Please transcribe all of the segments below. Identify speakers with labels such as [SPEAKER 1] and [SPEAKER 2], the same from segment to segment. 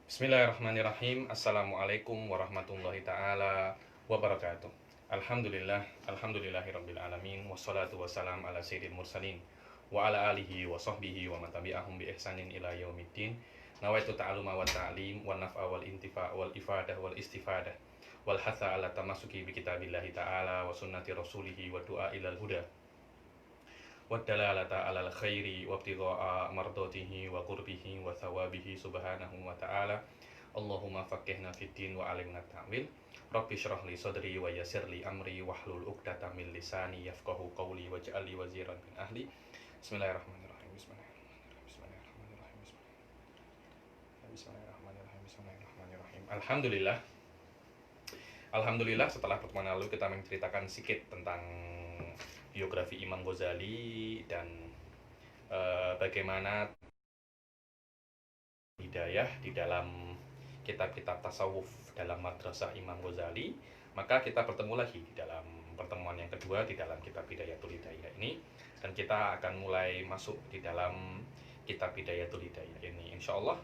[SPEAKER 1] Bismillahirrahmanirrahim. Assalamualaikum warahmatullahi ta'ala wabarakatuh. Alhamdulillahirabbil alamin. Wassalatu wassalam ala sayyidil mursalin wa ala alihi wa sahbihi wa man tabi'ahum bi ihsanin ila yaumiddin. Nawaitu ta'aluma wa ta'lim wa naf'a wal intifa' wal ifadah wal istifadah wal hatha ala tamasuki bi kitabillahi ta'ala wa sunnati rasulihi wa du'a ilal huda wa dalalata alal khairi wa ibtigha'a mardatihi wa qurbihi wa thawabihi subhanahu wa ta'ala. Allahumma faqihna fid din wa alimna ta'wil. Rabbi shrah li sadri wa yassir li amri wahlul 'uqdatam min lisani yafqahu qawli waj'al li waziran min ahli. Bismillahirrahmanirrahim. Bismillahirrahmanirrahim. Bismillahirrahmanirrahim. Bismillahirrahmanirrahim. Alhamdulillah setelah pertemuan lalu kita menceritakan sedikit tentang biografi Imam Ghazali dan bagaimana hidayah di dalam kitab-kitab tasawuf dalam madrasah Imam Ghazali. Maka kita bertemu lagi di dalam pertemuan yang kedua di dalam kitab Hidayatul Hidayah ini, dan kita akan mulai masuk di dalam kitab Hidayatul Hidayah ini insyaallah.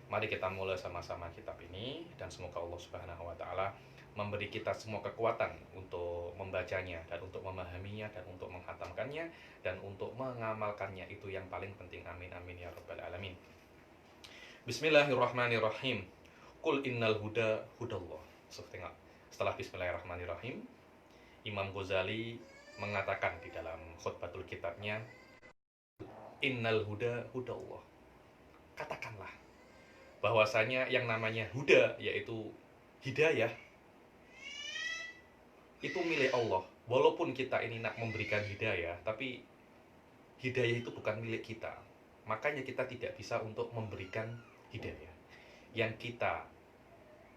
[SPEAKER 1] Mari kita mulai sama-sama kitab ini, dan semoga Allah Subhanahu wa taala memberi kita semua kekuatan untuk membacanya dan untuk memahaminya dan untuk menghatamkannya dan untuk mengamalkannya. Itu yang paling penting. Amin amin ya rabbal alamin. Bismillahirrahmanirrahim. Qul innal huda hudallah. Setelah bismillahirrahmanirrahim, Imam Ghazali mengatakan di dalam khutbatul kitabnya, innal huda hudallah. Katakanlah bahwasanya yang namanya huda, yaitu hidayah, itu milik Allah. Walaupun kita ini nak memberikan hidayah, tapi hidayah itu bukan milik kita. Makanya kita tidak bisa untuk memberikan hidayah. Yang kita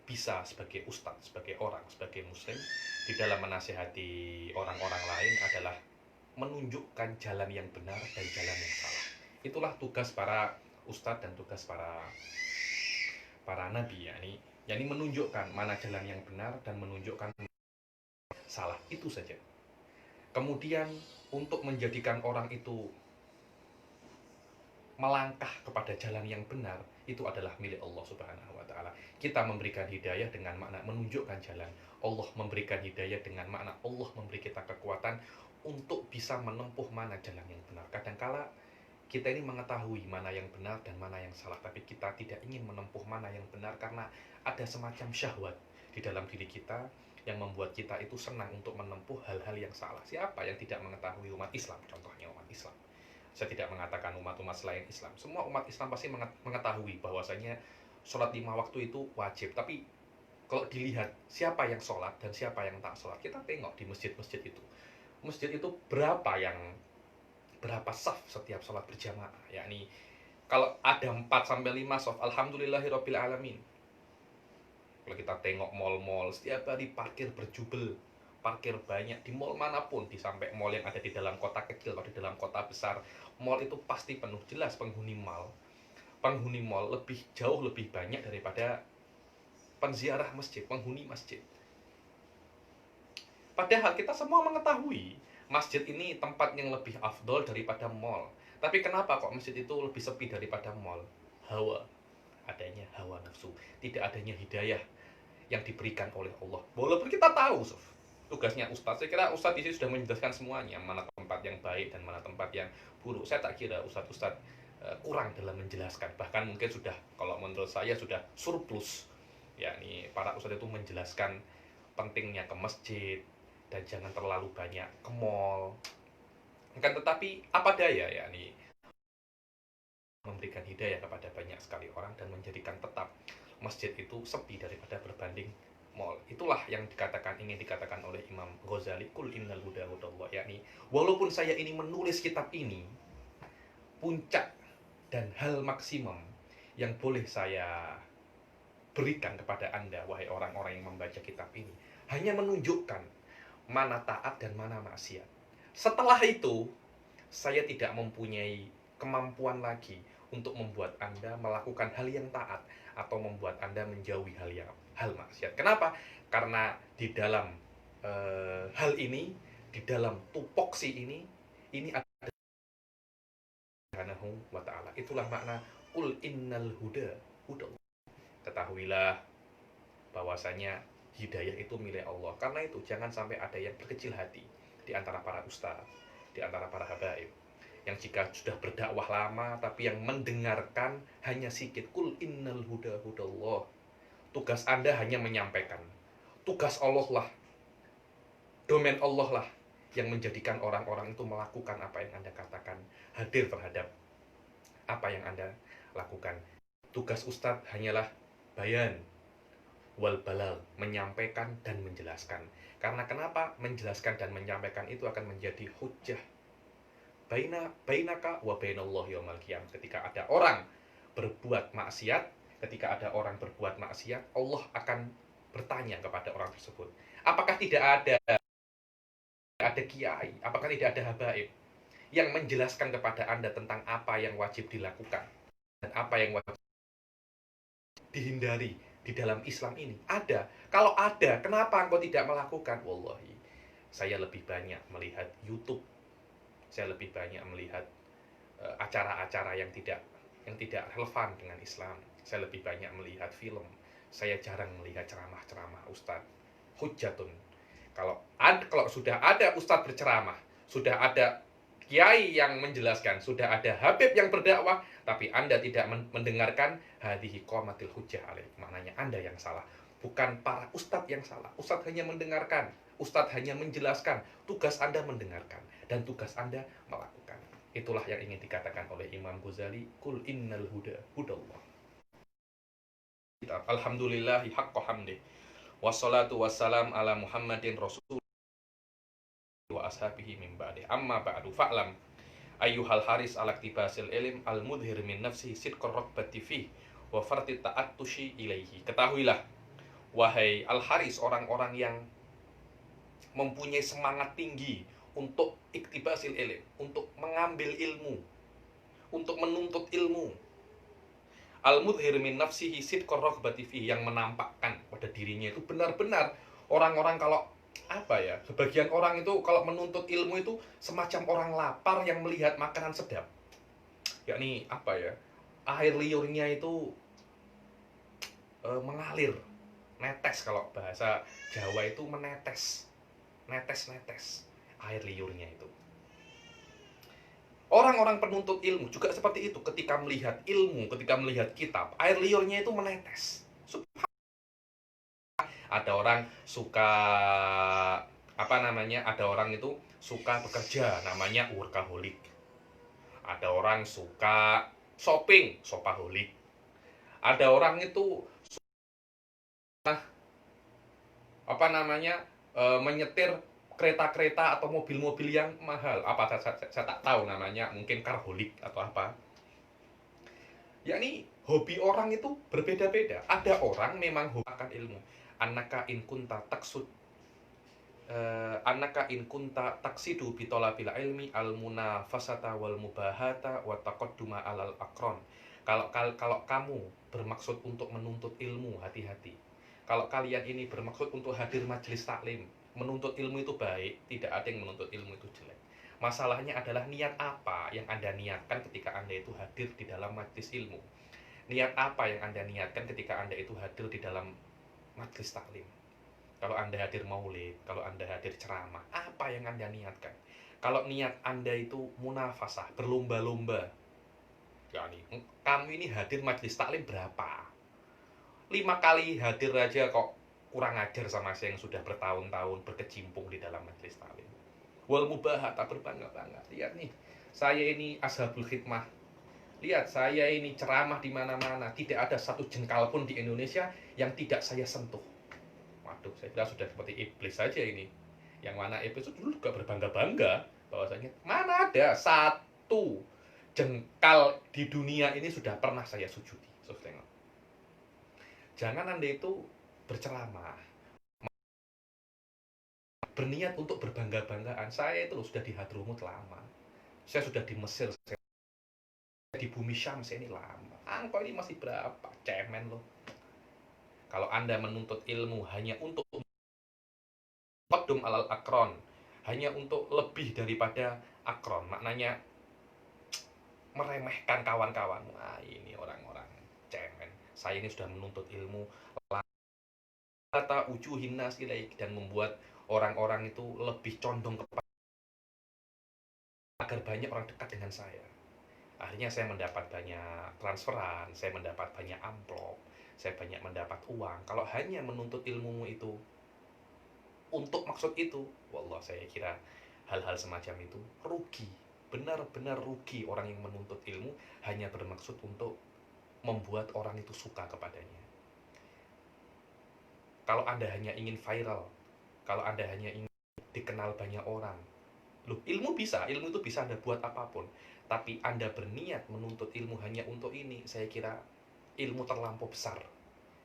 [SPEAKER 1] bisa sebagai ustadz, sebagai orang, sebagai muslim di dalam menasihati orang-orang lain adalah menunjukkan jalan yang benar dan jalan yang salah. Itulah tugas para ustadz dan tugas para nabi, yakni menunjukkan mana jalan yang benar dan menunjukkan salah, itu saja. Kemudian untuk menjadikan orang itu melangkah kepada jalan yang benar, itu adalah milik Allah Subhanahu wa taala. Kita memberikan hidayah dengan makna menunjukkan jalan. Allah memberikan hidayah dengan makna Allah memberi kita kekuatan untuk bisa menempuh mana jalan yang benar. Kadangkala kita ini mengetahui mana yang benar dan mana yang salah, tapi kita tidak ingin menempuh mana yang benar karena ada semacam syahwat di dalam diri kita yang membuat kita itu senang untuk menempuh hal-hal yang salah. Siapa yang tidak mengetahui umat Islam? Contohnya umat Islam. Saya tidak mengatakan umat-umat selain Islam. Semua umat Islam pasti mengetahui bahwasanya sholat 5 waktu itu wajib. Tapi kalau dilihat siapa yang sholat dan siapa yang tak sholat, kita tengok di masjid-masjid itu. Masjid itu berapa saf setiap sholat berjamaah. Yakni kalau ada 4-5 saf, alhamdulillahirabbil alamin. Kalau kita tengok mal-mal, setiap hari parkir berjubel, parkir banyak di mall manapun, sampai mall yang ada di dalam kota kecil atau di dalam kota besar, mall itu pasti penuh. Jelas penghuni mall jauh lebih banyak daripada penziarah masjid, penghuni masjid. Padahal kita semua mengetahui masjid ini tempat yang lebih afdol daripada mall. Tapi kenapa kok masjid itu lebih sepi daripada mall? Hawa, adanya hawa nafsu, tidak adanya hidayah yang diberikan oleh Allah. Walaupun kita tahu, tugasnya ustadz, saya kira ustadz di sini sudah menjelaskan semuanya, mana tempat yang baik dan mana tempat yang buruk. Saya tak kira ustadz kurang dalam menjelaskan. Bahkan mungkin sudah, kalau menurut saya sudah surplus. Yakni para ustadz itu menjelaskan pentingnya ke masjid dan jangan terlalu banyak ke mall. Kan tetapi apa daya, yakni memberikan hidayah kepada banyak sekali orang dan menjadikan tetap masjid itu sepi daripada berbanding mall. Itulah yang ingin dikatakan oleh Imam Ghazali, kul innal huda hudallah, yakni walaupun saya ini menulis kitab ini, puncak dan hal maksimum yang boleh saya berikan kepada Anda, wahai orang-orang yang membaca kitab ini, hanya menunjukkan mana taat dan mana maksiat. Setelah itu, saya tidak mempunyai kemampuan lagi untuk membuat Anda melakukan hal yang taat atau membuat Anda menjauhi hal maksiat. Kenapa? Karena di dalam hal ini, di dalam tupoksi ini ada Subhanahu wa ta'ala. Itulah makna qul innal huda hudallah. ketahuilah bahwasanya hidayah itu milik Allah. Karena itu jangan sampai ada yang berkecil hati di antara para ustaz, di antara para habaib, yang jika sudah berdakwah lama tapi yang mendengarkan hanya sedikit. Kul innal huda hudallah. Tugas Anda hanya menyampaikan. Tugas Allah lah, domain Allah lah yang menjadikan orang-orang itu melakukan apa yang Anda katakan, hadir terhadap apa yang Anda lakukan. Tugas Ustadz hanyalah bayan wal balal, menyampaikan dan menjelaskan. Karena kenapa? Menjelaskan dan menyampaikan itu akan menjadi hujjah bainaka wa bainallah yaumil qiyamah. Ketika ada orang berbuat maksiat, Allah akan bertanya kepada orang tersebut. Apakah tidak ada kiai, apakah tidak ada habaib yang menjelaskan kepada Anda tentang apa yang wajib dilakukan dan apa yang wajib dihindari di dalam Islam ini? Ada. Kalau ada, kenapa engkau tidak melakukan? Wallahi, saya lebih banyak melihat YouTube, saya lebih banyak melihat acara-acara yang tidak relevan dengan Islam. Saya lebih banyak melihat film. Saya jarang melihat ceramah-ceramah ustadz. Hujjatun. Kalau sudah ada ustadz berceramah, sudah ada kiai yang menjelaskan, sudah ada habib yang berdakwah, tapi Anda tidak mendengarkan, hadhihi qamatil hujjah alaih. Maknanya Anda yang salah, bukan para ustadz yang salah. Ustadz hanya mendengarkan, ustadz hanya menjelaskan. Tugas Anda mendengarkan dan tugas Anda melakukan. Itulah yang ingin dikatakan oleh Imam Ghazali, kul innal huda hudallah. Alhamdulillahi haqqa hamdih. Wassalatu wassalam ala Muhammadin rasul wa ashabihi min ba'di. Amma ba'du fa'lam ayyuhal haris ala iktibasil ilm al mudhir min nafsihi sidqur rabbati fi wa farti ta'attushi ilaihi. Ketahuilah wahai al haris, orang-orang yang mempunyai semangat tinggi untuk iktibasil ilm, untuk mengambil ilmu, untuk menuntut ilmu. Al-mudhir min nafsihi sidqur raghbati fihi, yang menampakkan pada dirinya itu benar-benar. Orang-orang kalau sebagian orang itu kalau menuntut ilmu itu semacam orang lapar yang melihat makanan sedap. Yakni air liurnya itu mengalir, netes, kalau bahasa Jawa itu menetes. Netes air liurnya itu. Orang-orang penuntut ilmu juga seperti itu. Ketika melihat ilmu, ketika melihat kitab, air liurnya itu menetes. Ada orang suka ada orang itu suka bekerja, namanya workaholic. Ada orang suka shopping, shopaholic. Ada orang itu menyetir kereta-kereta atau mobil-mobil yang mahal. Saya tak tahu namanya, mungkin karholik atau apa. Yakni hobi orang itu berbeda-beda. Ada orang memang hobi akan ilmu. Annaka in kunta taksidu bitolabil ilmi al munafasata wal mubahata wa taqadduma alal akron. Kalau kamu bermaksud untuk menuntut ilmu, hati-hati. Kalau kalian ini bermaksud untuk hadir majelis taklim, menuntut ilmu itu baik, tidak ada yang menuntut ilmu itu jelek. Masalahnya adalah niat apa yang Anda niatkan ketika Anda itu hadir di dalam majelis ilmu. Niat apa yang Anda niatkan ketika Anda itu hadir di dalam majelis taklim. Kalau Anda hadir maulid, kalau Anda hadir ceramah, apa yang Anda niatkan? Kalau niat Anda itu munafasah, berlomba-lomba, yakni kamu ini hadir majelis taklim berapa? 5 kali hadir aja kok kurang ajar sama saya yang sudah bertahun-tahun berkecimpung di dalam majelis taklim. Wal mubahat, tak berbangga-bangga. Lihat nih, saya ini ashabul khidmah. Lihat, saya ini ceramah di mana-mana. Tidak ada satu jengkal pun di Indonesia yang tidak saya sentuh. Waduh, saya sudah seperti iblis saja ini. Yang mana iblis itu dulu juga berbangga-bangga bahwasanya mana ada satu jengkal di dunia ini sudah pernah saya sujudi. Jangan Anda itu berceramah, berniat untuk berbangga-banggaan. Saya itu sudah di Hadramut lama, saya sudah di Mesir, saya di bumi Syam, saya ini lama. Engkau ini masih berapa? Cemen loh. Kalau Anda menuntut ilmu hanya untuk qadum alal akron, hanya untuk lebih daripada akron, maknanya meremehkan kawan-kawan. Ini orang-orang cemen. saya ini sudah menuntut ilmu, kata ujuhin nas ilaik, dan membuat orang-orang itu lebih condong kepada agar banyak orang dekat dengan saya. Akhirnya saya mendapat banyak transferan, saya mendapat banyak amplop, saya banyak mendapat uang. Kalau hanya menuntut ilmumu itu untuk maksud itu, wallah saya kira hal-hal semacam itu rugi. Benar-benar rugi orang yang menuntut ilmu hanya bermaksud untuk membuat orang itu suka kepadanya. Kalau Anda hanya ingin viral, kalau Anda hanya ingin dikenal banyak orang, loh, ilmu itu bisa Anda buat apapun. Tapi Anda berniat menuntut ilmu hanya untuk ini, saya kira ilmu terlampau besar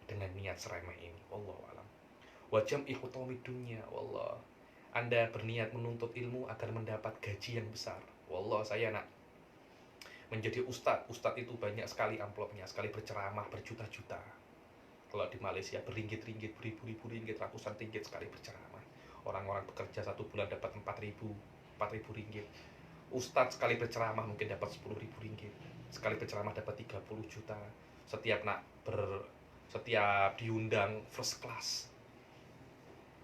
[SPEAKER 1] dengan niat seremeh ini. Wallahu alam. Wajam ikhutami dunia, wallah. Anda berniat menuntut ilmu agar mendapat gaji yang besar. Wallah, saya nak menjadi ustadz. Ustadz itu banyak sekali amplopnya, sekali berceramah berjuta-juta. Kalau di Malaysia beringgit-ringgit, beribu-ribu ringgit, ratusan ringgit sekali berceramah. Orang-orang bekerja 1 bulan dapat 4.000 ringgit. Ustadz sekali berceramah mungkin dapat 10.000 ringgit. Sekali berceramah dapat 30 juta. Setiap diundang first class.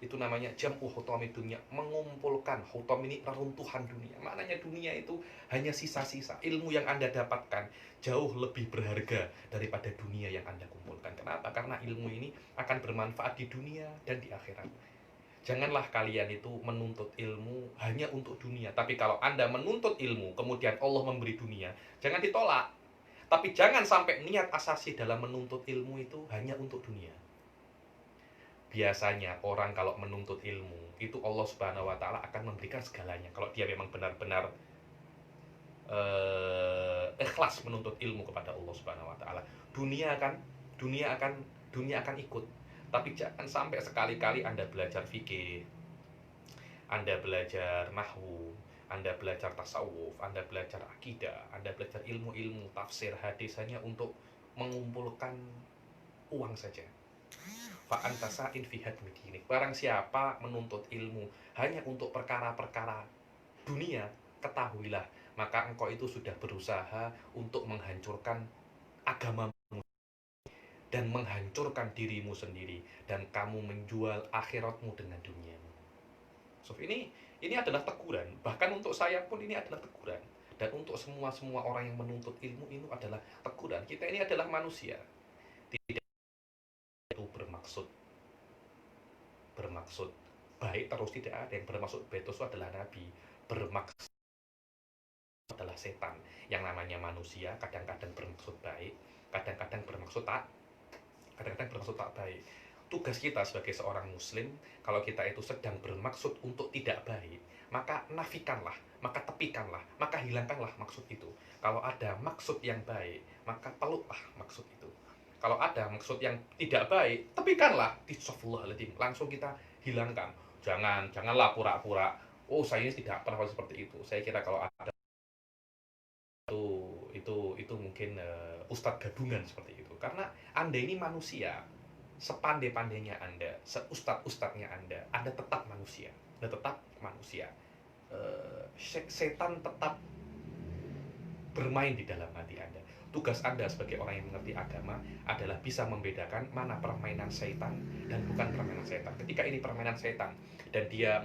[SPEAKER 1] Itu namanya jam'u hutami dunia, mengumpulkan. Hutam ini reruntuhan dunia. Maknanya dunia itu hanya sisa-sisa. Ilmu yang Anda dapatkan jauh lebih berharga daripada dunia yang Anda kumpulkan. Kenapa? Karena ilmu ini akan bermanfaat di dunia dan di akhirat. Janganlah kalian itu menuntut ilmu hanya untuk dunia. Tapi kalau Anda menuntut ilmu, kemudian Allah memberi dunia, jangan ditolak. Tapi jangan sampai niat asasi dalam menuntut ilmu itu hanya untuk dunia. Biasanya orang kalau menuntut ilmu, itu Allah Subhanahu wa Ta'ala akan memberikan segalanya. Kalau dia memang benar-benar ikhlas menuntut ilmu kepada Allah Subhanahu wa Ta'ala, dunia akan ikut. Tapi jangan sampai sekali-kali Anda belajar fikih, Anda belajar nahwu, Anda belajar tasawuf, Anda belajar akidah, Anda belajar ilmu-ilmu tafsir hadis hanya untuk mengumpulkan uang saja. Fa'antasa'in fi hadmi dinik. Barang siapa menuntut ilmu hanya untuk perkara-perkara dunia, ketahuilah, maka engkau itu sudah berusaha untuk menghancurkan agamamu dan menghancurkan dirimu sendiri, dan kamu menjual akhiratmu dengan duniamu. So, ini adalah teguran. Bahkan untuk saya pun ini adalah teguran. Dan untuk semua orang yang menuntut ilmu ini adalah teguran. Kita ini adalah manusia. Tidak itu bermaksud baik terus, tidak ada. Yang bermaksud baik itu adalah nabi, bermaksud adalah setan. Yang namanya manusia kadang-kadang bermaksud baik, kadang-kadang bermaksud tak baik. Tugas kita sebagai seorang muslim, kalau kita itu sedang bermaksud untuk tidak baik, maka nafikanlah, maka tepikanlah, maka hilangkanlah maksud itu. Kalau ada maksud yang baik, maka peluklah maksud itu. Kalau ada maksud yang tidak baik, tepikanlah, langsung kita hilangkan. Janganlah pura-pura, oh saya ini tidak pernah seperti itu. Saya kira kalau ada itu mungkin ustadz gadungan seperti itu. Karena Anda ini manusia, sepandai-pandainya Anda, seustad-ustadnya Anda tetap manusia. Anda tetap manusia. Setan tetap bermain di dalam hati Anda. Tugas Anda sebagai orang yang mengerti agama adalah bisa membedakan mana permainan setan dan bukan permainan setan. Ketika ini permainan setan dan dia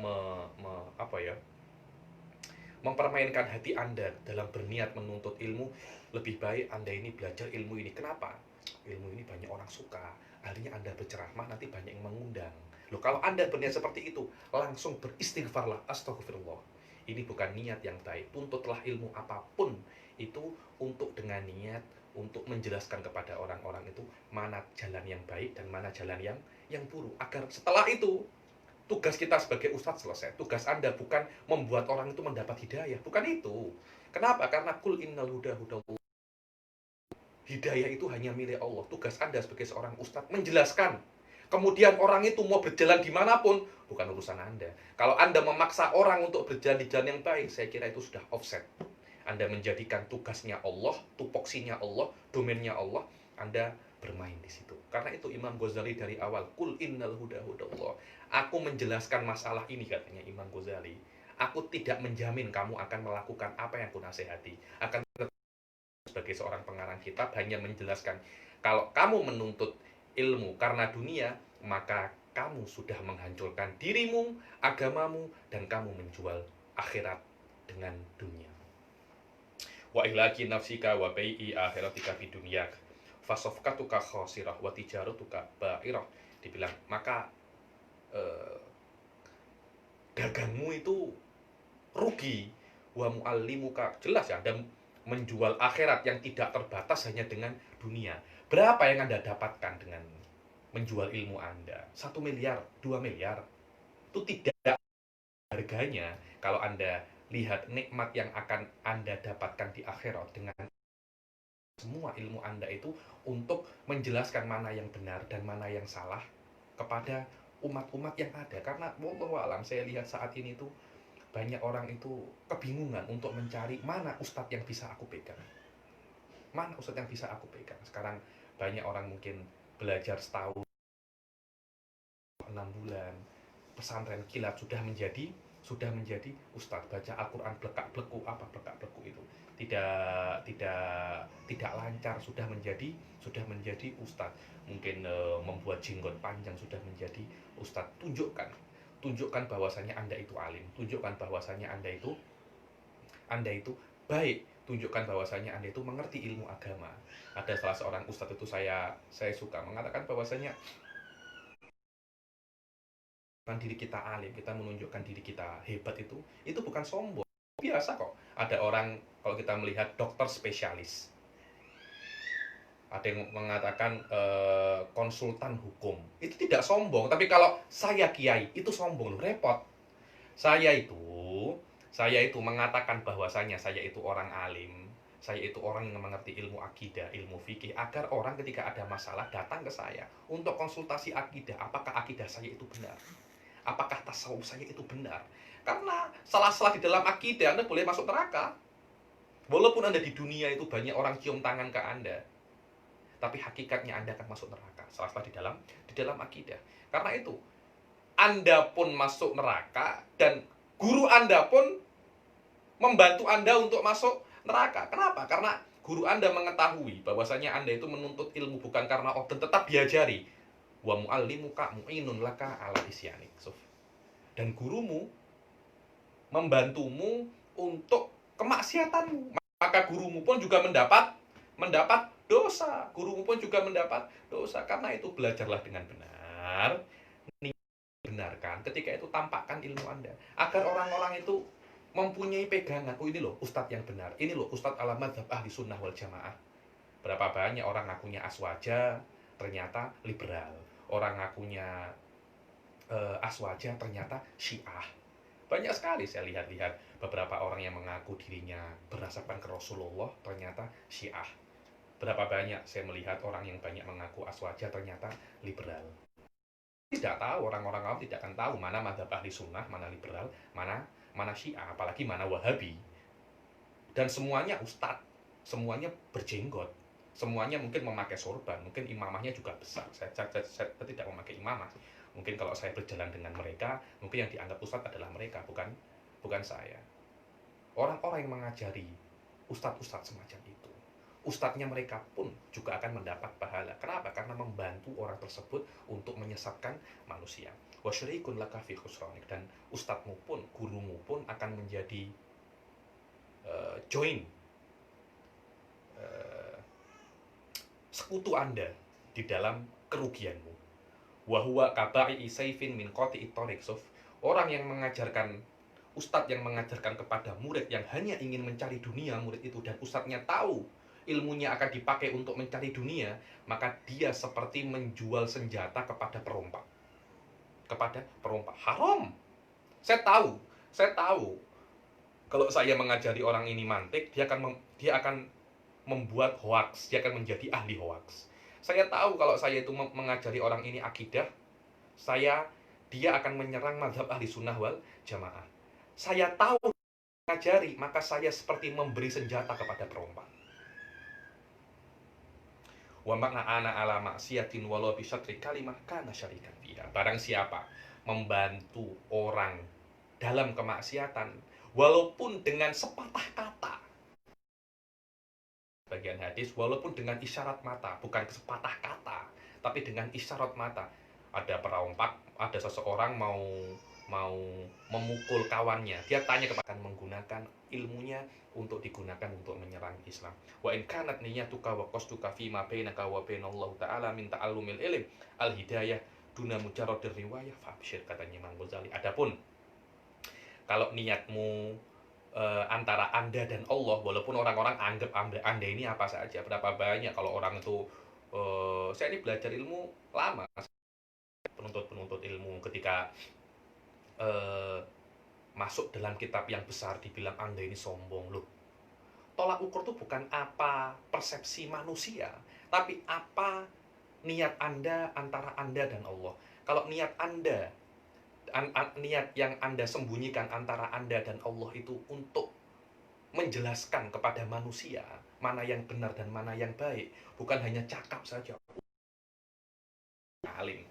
[SPEAKER 1] mempermainkan hati Anda dalam berniat menuntut ilmu, lebih baik Anda ini belajar ilmu ini. Kenapa? Ilmu ini banyak orang suka, akhirnya Anda berceramah, nanti banyak yang mengundang. Loh, kalau Anda berniat seperti itu, langsung beristighfarlah, astagfirullah. Ini bukan niat yang baik. Tuntutlah ilmu apapun itu untuk dengan niat untuk menjelaskan kepada orang-orang itu mana jalan yang baik dan mana jalan yang buruk, agar setelah itu tugas kita sebagai ustadz selesai. Tugas Anda bukan membuat orang itu mendapat hidayah, bukan itu. Kenapa? Karena kul innal huda hudallah. Hidayah itu hanya milik Allah. Tugas Anda sebagai seorang ustadz menjelaskan. Kemudian orang itu mau berjalan dimanapun, bukan urusan Anda. Kalau Anda memaksa orang untuk berjalan di jalan yang baik, saya kira itu sudah offset. Anda menjadikan tugasnya Allah, tupoksinya Allah, domainnya Allah, Anda bermain di situ. Karena itu Imam Ghazali dari awal, kul innal huda hudallah. Aku menjelaskan masalah ini, katanya Imam Ghazali. Aku tidak menjamin kamu akan melakukan apa yang aku nasihati. Akan sebagai seorang pengarang kitab hanya menjelaskan, kalau kamu menuntut ilmu karena dunia, maka kamu sudah menghancurkan dirimu, agamamu, dan kamu menjual akhirat dengan dunia. Wa ihlaki nafsika wa bai'i akhiratika fi dunyak fasafkatuka khasirah wa tijaratuka ba'irah. Dibilang, maka dagangmu itu rugi, wa mu'allimuka, jelas ya, dan menjual akhirat yang tidak terbatas hanya dengan dunia. Berapa yang Anda dapatkan dengan menjual ilmu Anda? 1 miliar, 2 miliar. Itu tidak harganya kalau Anda lihat nikmat yang akan Anda dapatkan di akhirat dengan semua ilmu Anda itu untuk menjelaskan mana yang benar dan mana yang salah kepada umat-umat yang ada. Karena wallahu alam, saya lihat saat ini tuh banyak orang itu kebingungan untuk mencari mana ustadz yang bisa aku pegang. Mana ustadz yang bisa aku pegang. Sekarang banyak orang mungkin belajar setahun, 6 bulan, pesantren kilat sudah menjadi ustadz, baca Al-Quran blekak-bleku, apa blekak-bleku itu tidak lancar, sudah menjadi ustadz. Mungkin membuat jenggot panjang sudah menjadi ustadz. Tunjukkan bahwasanya Anda itu alim, tunjukkan bahwasanya Anda itu baik, tunjukkan bahwasanya Anda itu mengerti ilmu agama. Ada salah seorang ustadz itu saya suka mengatakan bahwasanya diri kita alim, kita menunjukkan diri kita hebat, itu bukan sombong. Biasa kok. Ada orang, kalau kita melihat dokter spesialis, ada yang mengatakan konsultan hukum, itu tidak sombong. Tapi kalau saya kiai, itu sombong, repot. Saya itu mengatakan bahwasanya saya itu orang alim, saya itu orang yang mengerti ilmu akidah, ilmu fikih, agar orang ketika ada masalah datang ke saya untuk konsultasi akidah, apakah akidah saya itu benar, apakah tasawuf saya itu benar. Karena salah-salah di dalam akidah Anda boleh masuk neraka. Walaupun Anda di dunia itu banyak orang cium tangan ke Anda, tapi hakikatnya Anda akan masuk neraka. Salah-salah di dalam akidah. Karena itu Anda pun masuk neraka, dan guru Anda pun membantu Anda untuk masuk neraka. Kenapa? Karena guru Anda mengetahui bahwasanya Anda itu menuntut ilmu bukan karena dan tetap diajari. Wa mu'allimuka mu'inun laka ala isyanik. Dan gurumu membantumu untuk kemaksiatanmu. Maka gurumu pun juga mendapat dosa. Gurumu pun juga mendapat dosa. Karena itu belajarlah dengan benar. Benarkan, ketika itu tampakkan ilmu Anda, agar orang-orang itu mempunyai pegangan. Oh, ini loh ustadz yang benar, ini loh ustadz ala madzhab ahli sunnah wal jamaah. Berapa banyak orang ngakunya aswaja, ternyata liberal. Orang ngakunya aswaja, ternyata syiah. Banyak sekali saya lihat beberapa orang yang mengaku dirinya berdasarkan ke Rasulullah, ternyata syiah. Berapa banyak saya melihat orang yang banyak mengaku aswaja, ternyata liberal. Tidak tahu, orang-orang awam tidak akan tahu mana madzhab ahli sunnah, mana liberal, mana syiah, apalagi mana wahabi. Dan semuanya ustadz, semuanya berjenggot, semuanya mungkin memakai sorban, mungkin imamahnya juga besar. Saya tidak memakai imamah. Mungkin kalau saya berjalan dengan mereka, mungkin yang dianggap ustadz adalah mereka, bukan saya. Orang-orang yang mengajari ustadz-ustadz semacam itu, ustadznya mereka pun juga akan mendapat pahala. Kenapa? Karena membantu orang tersebut untuk menyesatkan manusia. Wa syarikun laka fi khusranik, dan ustadzmu pun, gurumu pun akan menjadi join sekutu Anda di dalam kerugianmu. Wa huwa kaba'i sayfin min qati'it thariq. Orang yang mengajarkan, ustadz yang mengajarkan kepada murid yang hanya ingin mencari dunia, murid itu, dan ustadznya tahu ilmunya akan dipakai untuk mencari dunia, maka dia seperti menjual senjata kepada perompak. Haram. Saya tahu. Kalau saya mengajari orang ini mantik, dia akan membuat hoaks, dia akan menjadi ahli hoaks. Saya tahu kalau saya itu mengajari orang ini akidah, dia akan menyerang mazhab ahli sunnah wal jamaah. Saya tahu mengajari, maka saya seperti memberi senjata kepada perompak. Wa makna ana ala maksiatin walau bi syatri kalimah kana syarikan fiha. Barang siapa membantu orang dalam kemaksiatan walaupun dengan sepatah kata, bagian hadis, walaupun dengan isyarat mata, bukan sepatah kata, tapi dengan isyarat mata. Ada perompak, ada seseorang mau memukul kawannya, dia tanya kepada menggunakan ilmunya untuk digunakan untuk menyerang Islam. Wa in kanat niyatuka wa qasduka fi ma bainaka wa bainallahu ta'ala min ta'allumil ilm al hidayah duna mujarradir riwayah fabsyir, katanya Imam Ghazali. Adapun kalau niatmu antara Anda dan Allah, walaupun orang-orang anggap Anda ini apa saja, berapa banyak kalau orang itu saya ini belajar ilmu lama, penuntut ilmu, ketika masuk dalam kitab yang besar dibilang Anda ini sombong. Loh, tolak ukur itu bukan apa persepsi manusia, tapi apa niat Anda antara Anda dan Allah. Kalau niat Anda, niat yang Anda sembunyikan antara Anda dan Allah itu untuk menjelaskan kepada manusia mana yang benar dan mana yang baik, bukan hanya cakap saja. Alim.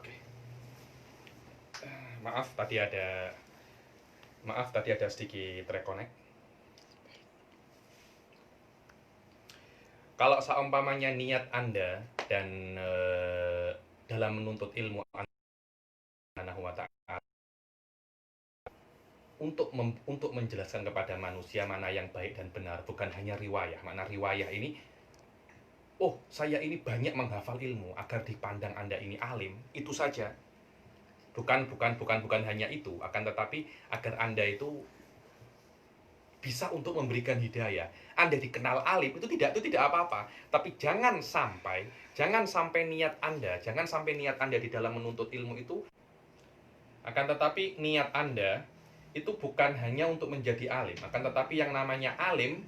[SPEAKER 1] Oke. Maaf tadi ada sedikit reconnect. Kalau seumpamanya niat Anda dan dalam menuntut ilmu untuk menjelaskan kepada manusia mana yang baik dan benar, bukan hanya riwayah. Makna riwayah ini, oh saya ini banyak menghafal ilmu agar dipandang Anda ini alim, itu saja. Bukan hanya itu, akan tetapi agar Anda itu bisa untuk memberikan hidayah. Anda dikenal alim itu tidak apa-apa, tapi jangan sampai niat Anda di dalam menuntut ilmu itu, akan tetapi niat Anda itu bukan hanya untuk menjadi alim, akan tetapi yang namanya alim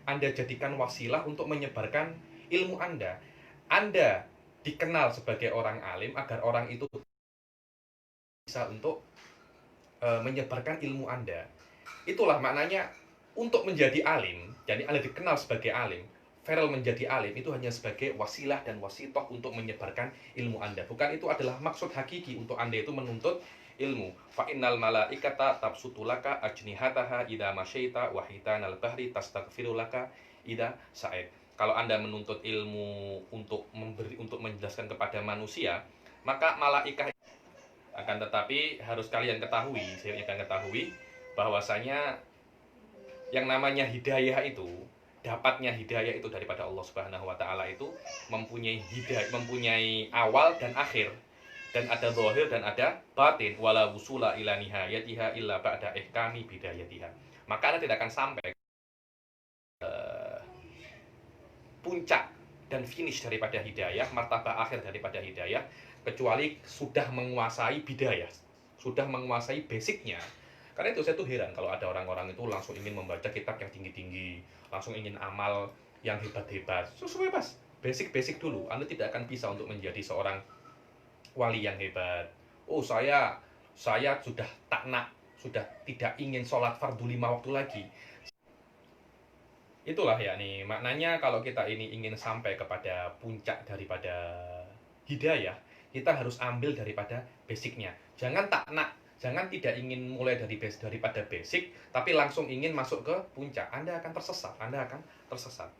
[SPEAKER 1] Anda jadikan wasilah untuk menyebarkan ilmu Anda. Anda dikenal sebagai orang alim agar orang itu bisa untuk menyebarkan ilmu Anda. Itulah maknanya untuk menjadi alim. Jadi Anda dikenal sebagai alim, Feral menjadi alim itu hanya sebagai wasilah dan wasitoh untuk menyebarkan ilmu Anda. Bukan itu adalah maksud hakiki untuk Anda itu menuntut ilmu. Fa innal malaikata tabsutulaka ajnihataha idza masyaita wa hitanal bahri tastaghfirulaka idza sa'id. Kalau Anda menuntut ilmu untuk menjelaskan kepada manusia, maka malaikat, akan tetapi harus kalian ketahui bahwasanya yang namanya hidayah itu, dapatnya hidayah itu daripada Allah Subhanahu wa taala itu mempunyai awal dan akhir, dan ada zahir dan ada batin. Wala wusula ila nihayatiha illa ba'da ihkami bidayatiha. Maka Anda tidak akan sampai puncak dan finish daripada hidayah, martabah akhir daripada hidayah, kecuali sudah menguasai bidayah, sudah menguasai basicnya. Karena itu saya tuh heran kalau ada orang-orang itu langsung ingin membaca kitab yang tinggi-tinggi, langsung ingin amal yang hebat-hebat. Sesuai pas, basic-basic dulu. Anda tidak akan bisa untuk menjadi seorang wali yang hebat. Oh saya sudah sudah tidak ingin sholat fardu 5 waktu lagi. Itulah ya nih maknanya, kalau kita ini ingin sampai kepada puncak daripada hidayah, kita harus ambil daripada basicnya. Jangan tidak ingin mulai daripada basic, tapi langsung ingin masuk ke puncak. Anda akan tersesat.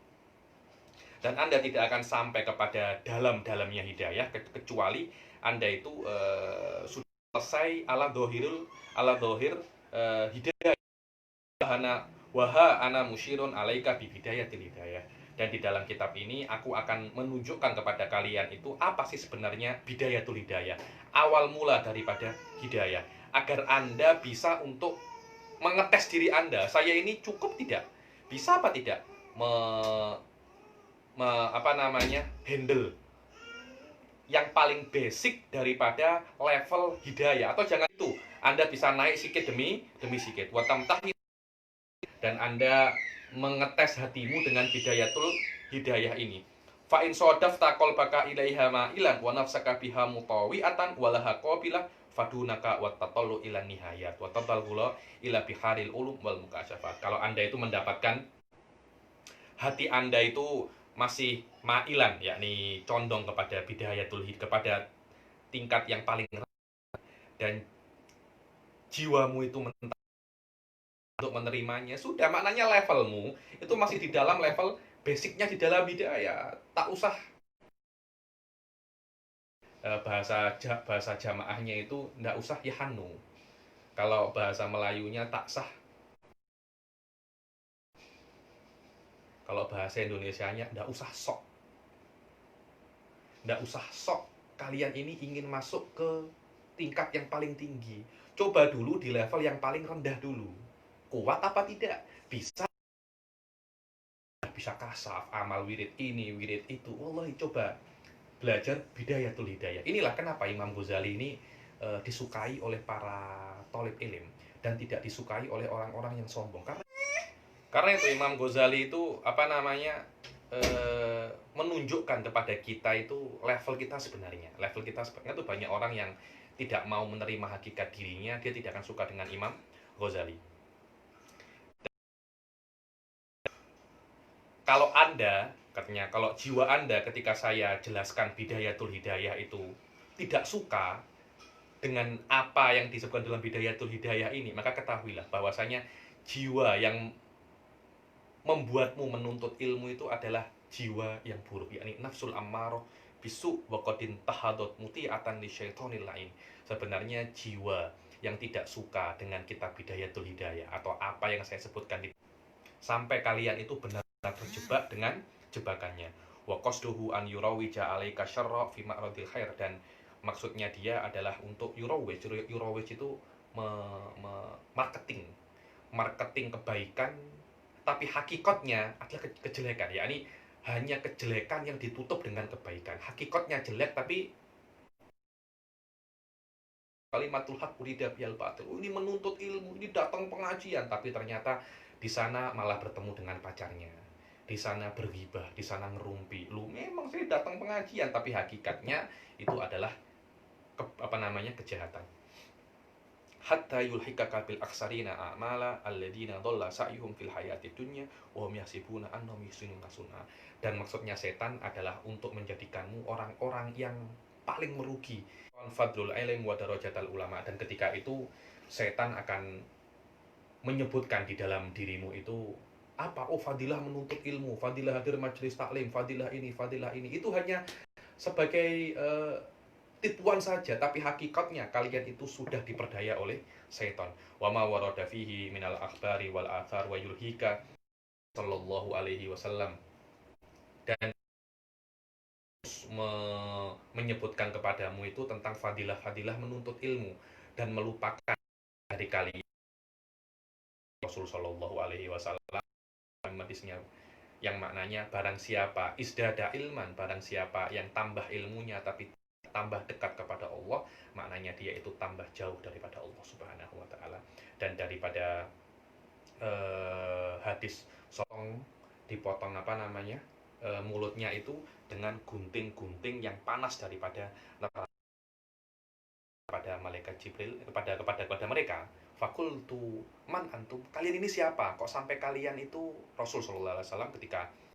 [SPEAKER 1] Dan Anda tidak akan sampai kepada dalamnya hidayah kecuali Anda itu sudah selesai ala dohir hidayah. Waha ana musyirun alaika bibidayatil hidayah. Dan di dalam kitab ini aku akan menunjukkan kepada kalian itu apa sih sebenarnya bidayatul hidayah, awal mula daripada hidayah, agar Anda bisa untuk mengetes diri Anda. Saya ini cukup tidak? Bisa apa tidak handle yang paling basic daripada level hidayah? Atau jangan itu, Anda bisa naik sikit demi sikit. Wa tamtahi, dan Anda mengetes hatimu dengan bidayatul hidayah ini. Fa in sadafta qalbaka ilaiha ma'ilan wa nafsaka biha mutawi'atan wa laha qabilah fadunaka wa tatallu ila nihayat wa tatallu ila biharil ulum wal mukasyafat. Kalau Anda itu mendapatkan hati Anda itu masih ma'ilan, yakni condong kepada bidayatul hidayah, kepada tingkat yang paling rendah, dan jiwamu itu untuk menerimanya. Sudah, maknanya levelmu itu masih di dalam level basicnya di dalam hidayah. Tak usah bahasa jamaahnya itu ndak usah yahanu. Kalau bahasa Melayunya tak sah. Kalau bahasa Indonesianya ndak usah sok. Ndak usah sok. Kalian ini ingin masuk ke tingkat yang paling tinggi. Coba dulu di level yang paling rendah dulu. Kuat apa tidak? Bisa bisa kasaf, amal wirid ini, wirid itu. Wallahi, coba belajar bidayatul hidayah. Inilah kenapa Imam Ghazali ini disukai oleh para thalib ilim dan tidak disukai oleh orang-orang yang sombong. Karena itu Imam Ghazali itu apa namanya menunjukkan kepada kita itu level kita sebenarnya. Level kita sebenarnya itu banyak orang yang tidak mau menerima hakikat dirinya, dia tidak akan suka dengan Imam Ghazali. Kalau Anda, katanya, kalau jiwa Anda ketika saya jelaskan bidayatul hidayah itu tidak suka dengan apa yang disebutkan dalam bidayatul hidayah ini, maka ketahuilah bahwasanya jiwa yang membuatmu menuntut ilmu itu adalah jiwa yang buruk, yakni nafsul ammaroh bisu waqadin tahadot muti'atan li syaitonil lain. Sebenarnya jiwa yang tidak suka dengan kitab bidayatul hidayah atau apa yang saya sebutkan sampai kalian itu benar-benar terjebak dengan jebakannya. Wa qasduhu an yurawija alaika syarra fi ma'radil khair, dan maksudnya dia adalah untuk yurawij. Yurawij itu marketing, marketing kebaikan, tapi hakikatnya adalah kejelekan, yakni hanya kejelekan yang ditutup dengan kebaikan. Hakikatnya jelek tapi kalimatul haq urida bihal batil. Ini menuntut ilmu, ini datang pengajian, tapi ternyata di sana malah bertemu dengan pacarnya. Di sana berghibah, di sana ngerumpi. Lu memang sih datang pengajian, tapi hakikatnya itu adalah apa namanya, kejahatan. Hatta yulhikaka bil aksarina a'mala alladziina dhalla sa'yuhum fil hayati dunya wa hum yahsibuna annahum yuhsinuna sun'a. Dan maksudnya setan adalah untuk menjadikanmu orang-orang yang paling merugi. Fadlul ilm wa darajatal ulama, dan ketika itu setan akan menyebutkan di dalam dirimu itu apa? Oh, fadilah menuntut ilmu, fadilah hadir majelis taklim, fadilah ini, fadilah ini. Itu hanya sebagai tipuan saja, tapi hakikatnya kalian itu sudah diperdaya oleh setan. Wa ma warada fihi minal akhbari wal athar wa yulhika sallallahu alaihi wasallam. Dan menyebutkan kepadamu itu tentang fadilah-fadilah menuntut ilmu dan melupakan dari kalian Rasul sallallahu alaihi wasallam hadisnya yang maknanya barang siapa isdada ilman, barang siapa yang tambah ilmunya tapi tambah dekat kepada Allah, maknanya dia itu tambah jauh daripada Allah Subhanahu wa taala. Dan daripada hadis song dipotong apa namanya, mulutnya itu dengan gunting-gunting yang panas daripada neraka, pada malaikat Jibril, kepada mereka, fakultu man antum, kalian ini siapa kok sampai kalian itu, Rasul sallallahu alaihi wasallam ketika